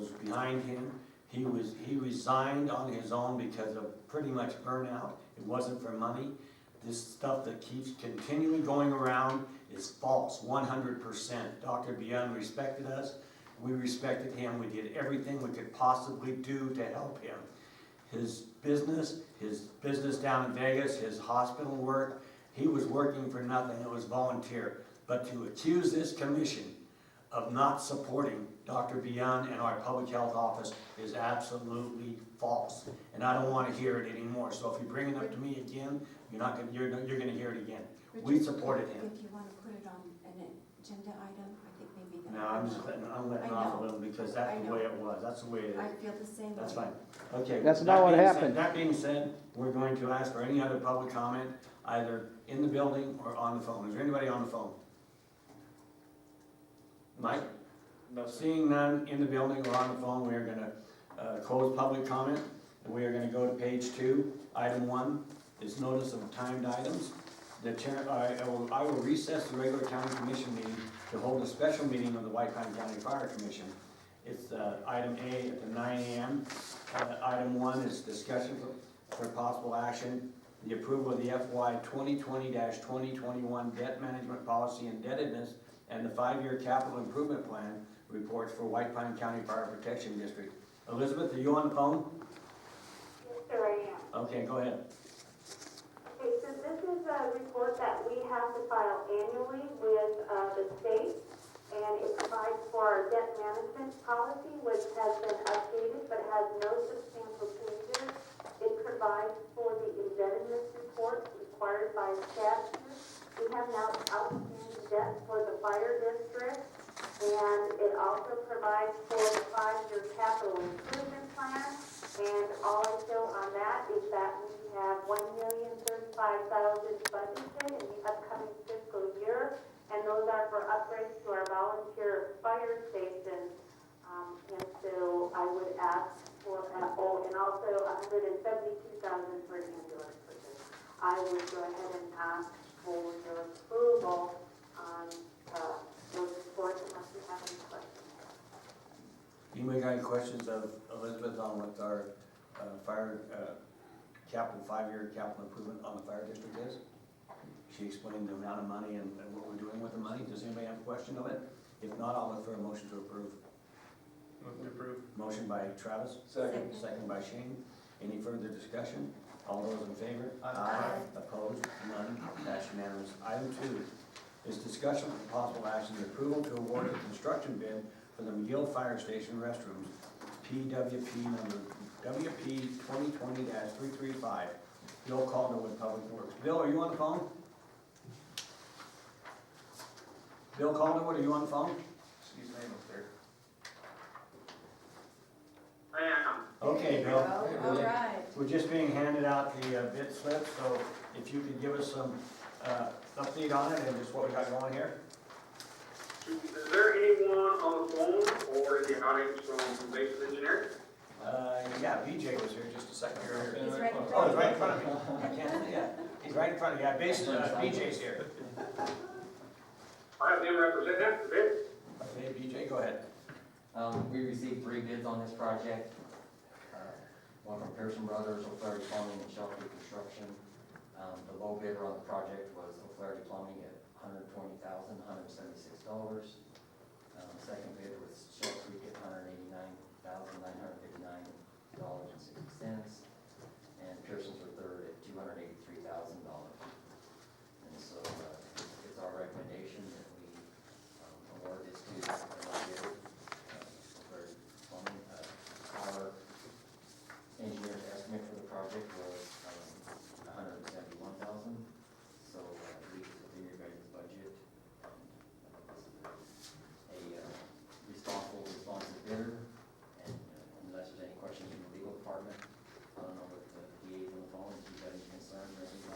was behind him. He resigned on his own because of pretty much burnout. It wasn't for money. This stuff that keeps continually going around is false, 100%. Dr. Bion respected us. We respected him. We did everything we could possibly do to help him. His business down in Vegas, his hospital work, he was working for nothing. It was volunteer. But to accuse this commission of not supporting Dr. Bion and our public health office is absolutely false. And I don't want to hear it anymore. So if you bring it up to me again, you're going to hear it again. We supported him. If you want to put it on an agenda item, I think maybe that. No, I'm letting off a little because that's the way it was. That's the way it is. I feel the same way. That's fine. Okay. That's not what happened. That being said, we're going to ask for any other public comment, either in the building or on the phone. Is there anybody on the phone? Mike? No, sir. Seeing none in the building or on the phone, we are going to close public comment. And we are going to go to page 2. Item 1 is notice of timed items. The chair, I will recess the regular county commission meeting to hold a special meeting of the White Pine County Fire Commission. It's item A at 9 a.m. Item 1 is discussion for possible action. The approval of the FY 2020-2021 debt management policy indebtedness and the 5-year capital improvement plan reports for White Pine County Fire Protection District. Elizabeth, are you on the phone? Yes, sir, I am. Okay, go ahead. Okay, so this is a report that we have to file annually with the state, and it provides for our debt management policy, which has been updated but has no substantial changes. It provides for the indebtedness report required by statute. We have now outstanding debt for the fire district, and it also provides for the 5-year capital improvement plan. And all I show on that is that we have $1,035,000 budgeted in the upcoming fiscal year, and those are for upgrades to our volunteer fire stations. And so I would ask for, and also $172,000 for ambulance purchase. I would go ahead and ask for your approval on those reports unless you have any questions. Anybody got any questions of Elizabeth on what our fire capital 5-year capital improvement on the fire district is? She explained the amount of money and what we're doing with the money. Does anybody have a question of it? If not, I'll look for a motion to approve. Move to approve. Motion by Travis. Second. Second by Shane. Any further discussion? All those in favor? Aye. Opposed? None. That's unanimous. Item 2 is discussion with possible action and approval to award a construction bid for the McGill Fire Station restrooms, PWP number WP 2020-335. Bill Calder with Public Works. Bill, are you on the phone? Bill Calderwood, are you on the phone? Excuse me, Mr. I am. Okay, Bill. All right. We're just being handed out the bid slip, so if you could give us some update on it and just what we got going here. Is there anyone on the phone or in the audience from Basin Engineering? Yeah, BJ was here just a second ago. He's right in Oh, front he's of right in front of me. I can't, yeah, he's right in front of me. Yeah, basically, BJ's here. I have them represent that bid. Okay, BJ, go ahead. We received 3 bids on this project. One from Pearson Brothers, O'Flaherty Plumbing, and Shelter Construction. The low bidder on the project was O'Flaherty Plumbing at $120,176. Second bid was Shell Creek at $189,959.60. And Pearson's were third at $283,000. And so it's our recommendation that we award this to the low bidder, O'Flaherty Plumbing. Our engineer's estimate for the project was $171,000. So we within your guys' budget. A responsive bidder, and unless there's any questions from the legal department, I don't know what the DA's on the phone, if you've got any concerns or anything.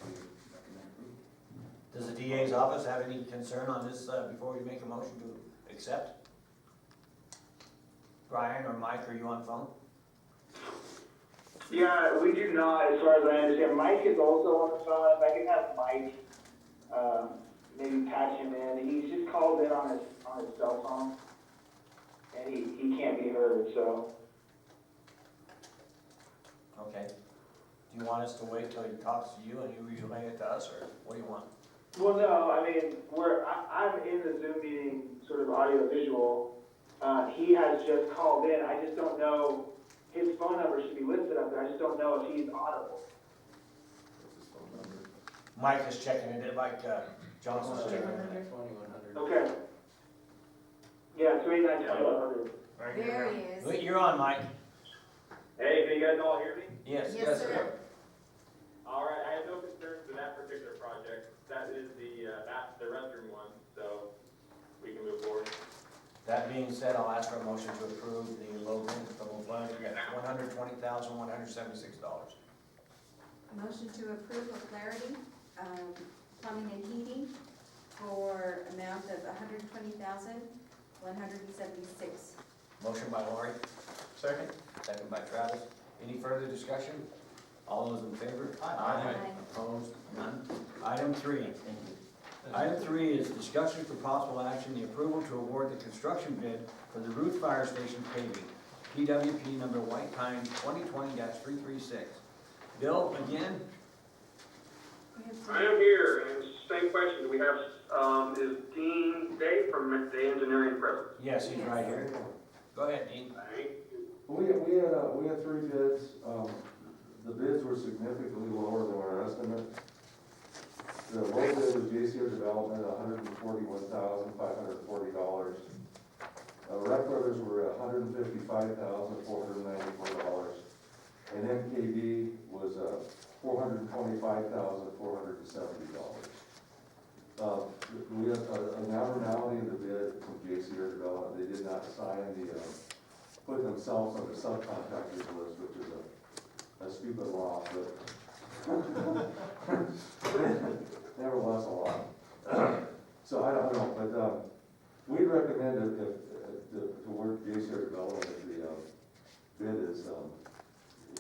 We recommend approval. Does the DA's office have any concern on this before we make a motion to accept? Brian or Mike, are you on the phone? Yeah, we do not, as far as I understand. Mike is also on the phone. If I can have Mike, maybe patch him in. He's just called in on his cell phone. he can't be heard, so. Okay. Do you want us to wait till he talks to you and you relay it to us, or what do you want? Well, no, I mean, I'm in the Zoom meeting, sort of audio visual. He has just called in, I just don't know, his phone number should be listed up there, I just don't know if he's audible. Mike is checking it, Mike Johnson's checking it. 2100. Okay. Yeah, 289-2100. Right here. There he is. You're on, Mike. Hey, can you guys all hear me? Yes. Yes, sir. All right, I have no concerns with that particular project. That is the restroom one, so we can move forward. That being said, I'll ask for a motion to approve the low bid from O'Flaherty at $120,176. Motion to approve O'Flaherty, plumbing and heating for amount of $120,176. Motion by Lori, Second? second by Travis. Any further discussion? All those in favor? Aye. Opposed? None. Item 3. Thank you. Item 3 is discussion for possible action, the approval to award the construction bid for the Ruth Fire Station paving, PWP number White Pine 2020-336. Bill, again? We have I am here, and same question, we have, is Dean Day from the engineering present? Yes, he's right here. Go ahead, Dean. Thank you. We had 3 bids. The bids were significantly lower than our estimate. The low bid was JCO Development, $141,540. Rec Brothers were at $155,494. And MKB was $425,470. We have an abnormality in the bid from JCO Development. They did not sign put themselves on the subcontractors list, which is a stupid law, but nevertheless a law. So I don't know, but we recommend if to work JCO Development if the bid is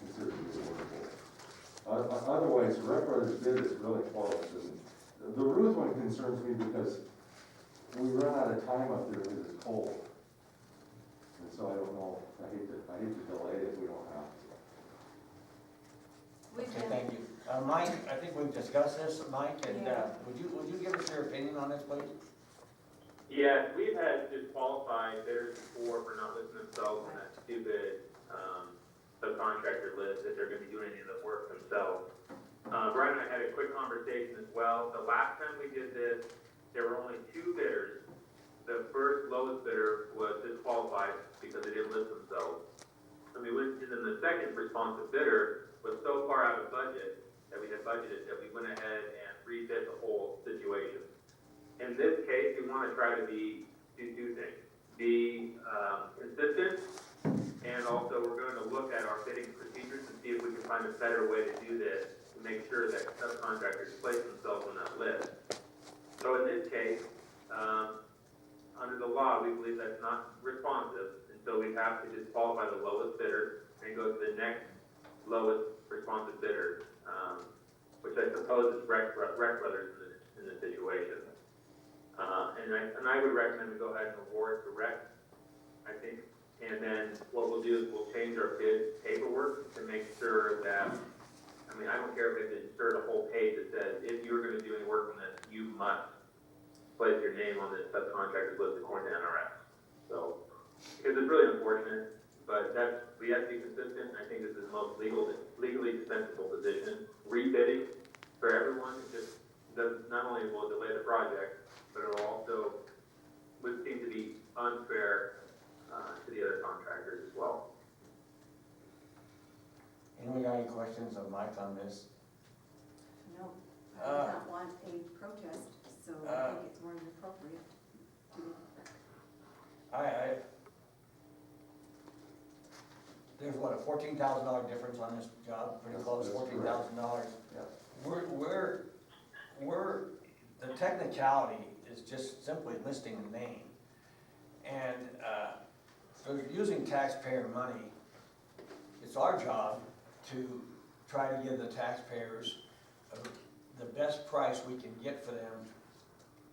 considered to be workable. Otherwise, Rec Brothers bid is really close. And the Ruth one concerns me because we run out of time up there because it's cold. And so I don't know, I hate to delay if we don't have to. We've Okay, done, thank you. Mike, I think we've discussed this, Mike, and Yeah. would you give us your opinion on this, please? Yes, we've had disqualified bidders before for not listing themselves on that stupid, subcontractor list, that they're gonna be doing any of the work themselves. Brian and I had a quick conversation as well. The last time we did this, there were only 2 bidders. The first lowest bidder was disqualified because they didn't list themselves. And we went, and then the second responsive bidder was so far out of budget that we had budgeted that we went ahead and rebid the whole situation. In this case, we want to try to do 2 things. Be consistent, and also we're going to look at our bidding procedures and see if we can find a better way to do this to make sure that subcontractors place themselves on that list. So in this case, under the law, we believe that's not responsive, and so we have to disqualify the lowest bidder and go to the next lowest responsive bidder, which I suppose is Rec Brothers in this situation. And I would recommend we go ahead and award to Rec, I think. And then what we'll do is we'll change our bid paperwork to make sure that, I mean, I don't care if they insert a whole page that says, if you're gonna do any work on this, you must place your name on this subcontractor's list according to NRS. So, because it's really unfortunate, but we have to be consistent. I think this is the most legally defensible position. Rebidding for everyone, it just does, not only will it delay the project, but it will also, would seem to be unfair to the other contractors as well. Anyone got any questions of Mike on this? no, I do not want a protest, so I think it's more than appropriate to, There's what, a $14,000 difference on this job, pretty close, That's $14,000. Yeah. The technicality is just simply listing a name. And, so using taxpayer money, it's our job to try to give the taxpayers the best price we can get for them.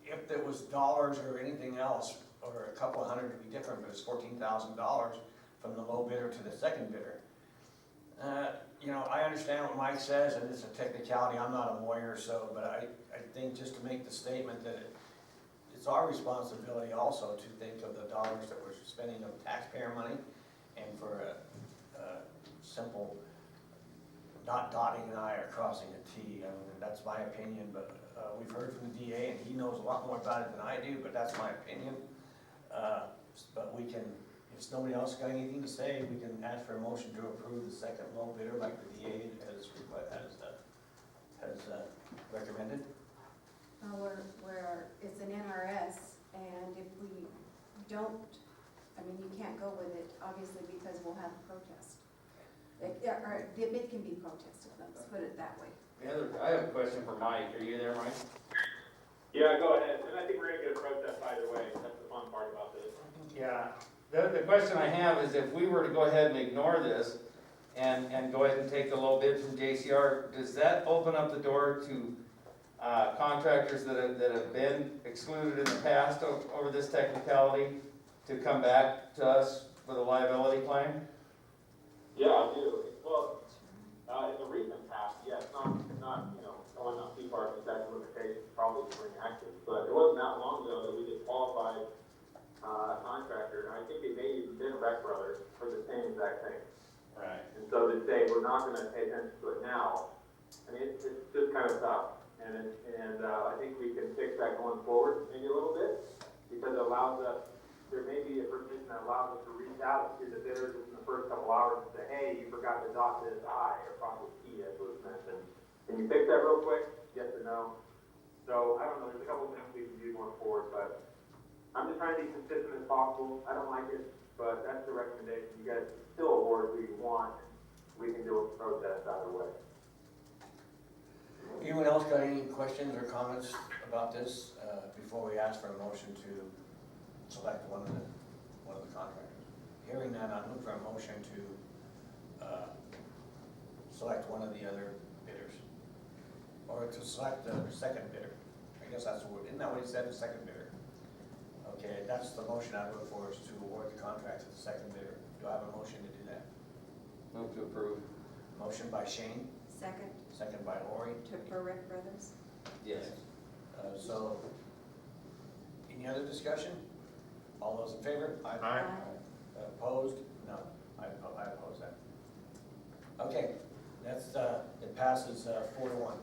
If it was dollars or anything else, or a couple of hundred to be different, but it's $14,000 from the low bidder to the second bidder. You know, I understand what Mike says, and it's a technicality, I'm not a lawyer, so, but I think just to make the statement that it's our responsibility also to think of the dollars that we're spending of taxpayer money, and for a simple not dotting an I or crossing a T. I mean, that's my opinion, but we've heard from the DA, and he knows a lot more about it than I do, but that's my opinion. But we can, if nobody else got anything to say, we can ask for a motion to approve the second low bidder like the DA has recommended. It's an NRS, and if we don't, I mean, you can't go with it, obviously, because we'll have a protest. Or the bid can be protested, let's put it that way. I have a question for Mike. Are you there, Mike? Yeah, go ahead, and I think we're gonna get a protest either way, that's the fun part about this. Yeah. The question I have is if we were to go ahead and ignore this and go ahead and take the low bid from JCR, does that open up the door to contractors that have been excluded in the past over this technicality to come back to us with a liability claim? Yeah, I do. Well, in the recent past, yes, not, going up too far from statute of limitations, probably spring action, but it wasn't that long ago that we disqualified a contractor, and I think it may have been Rec Brothers for the same exact thing. Right. And so to say, we're not gonna pay attention to it now, I mean, it's just kind of tough. And I think we can fix that going forward maybe a little bit, because it allows us, there may be a provision that allows us to reach out to the bidders in the first couple hours and say, hey, you forgot to dot this I or cross this T, as was mentioned. Can you fix that real quick? Yes or no? So, I don't know, there's a couple things we can do going forward, but I'm just trying to be consistent as possible. I don't like it, but that's the recommendation. You guys still award if you want. We can do a protest either way. Anyone else got any questions or comments about this before we ask for a motion to select one of the contractors? Hearing that, I'm looking for a motion to select one of the other bidders, or to select the second bidder. I guess that's the word. Isn't that what he said? The second bidder. Okay, that's the motion I look for, is to award the contract to the second bidder. Do I have a motion to do that? Move to approve. Motion by Shane, second by Lori. For Rec Brothers? Yes. So, any other discussion? All those in favor? Aye. Opposed? No, I oppose that. Okay, that's, it passes 4-1.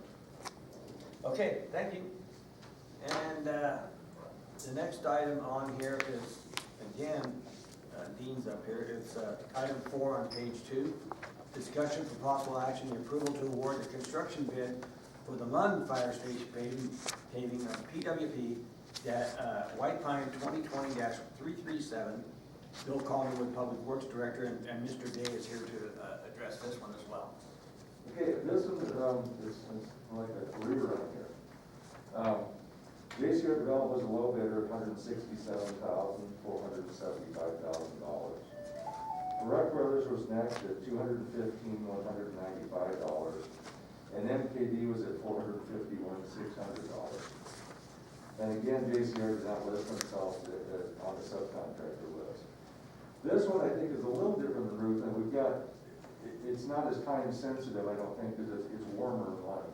Okay, thank you. And the next item on here is, again, Dean's up here, it's item 4 on page 2. Discussion for possible action, the approval to award the construction bid for the Lund Fire Station paving of PWP White Pine 2020-337. Bill Collingwood, Public Works Director, and Mr. Day is here to address this one as well. Okay, this one is like a rerun here. JCR Development was a low bidder of $167,475,000. Rec Brothers was next at $215,195, and MKD was at $451,600. And again, JCR did not list themselves on the subcontractor list. This one I think is a little different than Ruth, and we've got, it's not as time sensitive, I don't think, because it's warmer in London.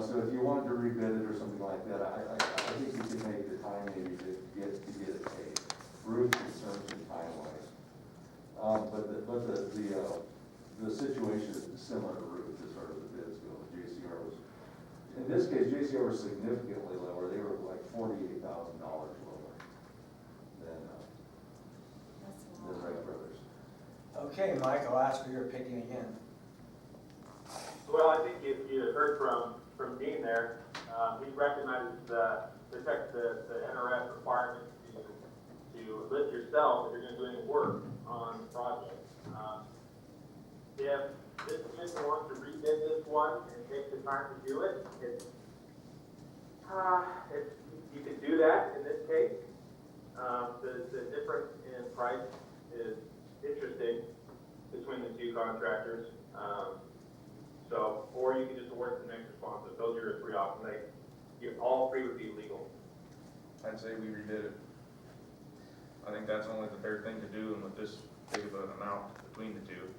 So if you wanted to rebid it or something like that, I think you could make the time maybe to get it paid. Ruth concerns me time-wise. But the situation is similar to Ruth as far as the bids go. JCR was, in this case, JCR was significantly lower. They were like $48,000 lower than Wright Brothers. Okay, Mike, I'll ask for your opinion again. Well, I think if you heard from Dean there, he recognizes the NRS requirement to list yourself if you're going to do any work on the project. If this commission wants to rebid this one and take the time to do it, you can do that in this case. The difference in price is interesting between the two contractors. Or you can just award to the next responsive. Those are your three options. All three would be legal. I'd say we rebid it. I think that's only the fair thing to do, and with this big of an amount between the two.